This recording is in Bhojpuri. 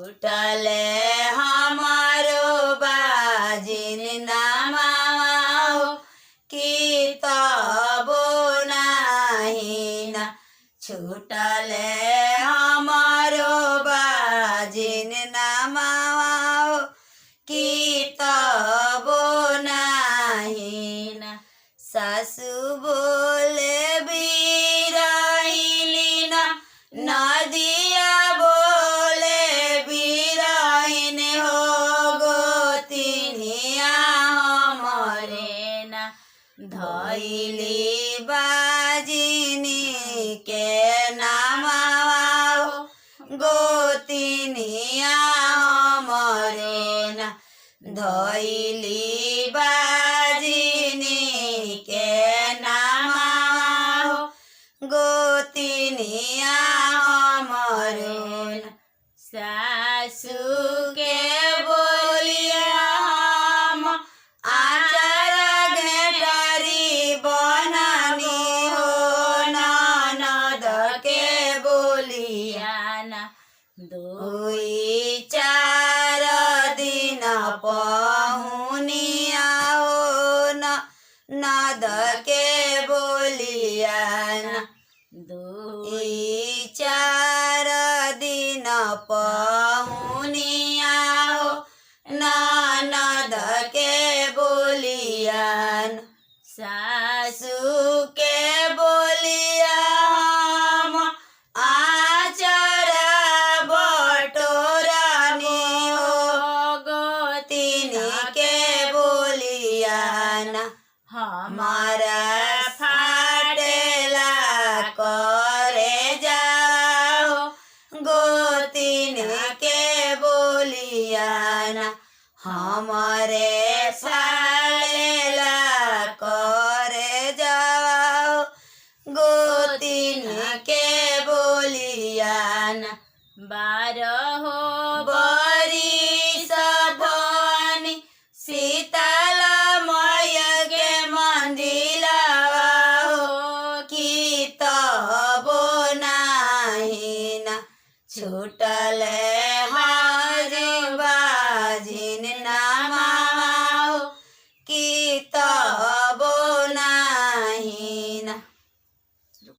छूटले हमारो बाजिन नामाओ कि तबो नाही ना। छूटले हमारो बाजिन नामाओ कि तबो नाही ना। सासू बोले बीराइली ना, नदिया बोले बीराइन हो गोतिनिया हमरे ना। धइली बाजिनी के नामाओ गोतिनिया हमरे ना। धइली बाजिनी के नामाओ गोतिनिया हमरे ना। सासू के बोलिया हम आचार घेटरी बननी हो, ननद के बोलिया ना। दुई चार दिन पहुनिया हो, ननद के बोलिया ना। दुई चार दिन पहुनिया हो, ननद के बोलिया ना। सासू के बोलिया हम आचार बटोरनी हो, गोतिनी के बोलिया ना। हमारा फाटेला करे जाओ, गोतिनी के बोलिया ना। हमारे फाटेला करे जाओ, गोतिनी के बोलिया ना। 12 बरिस बनी शीतल मैया के मंदिरवा हो, कि तबो नाही ना। छूटले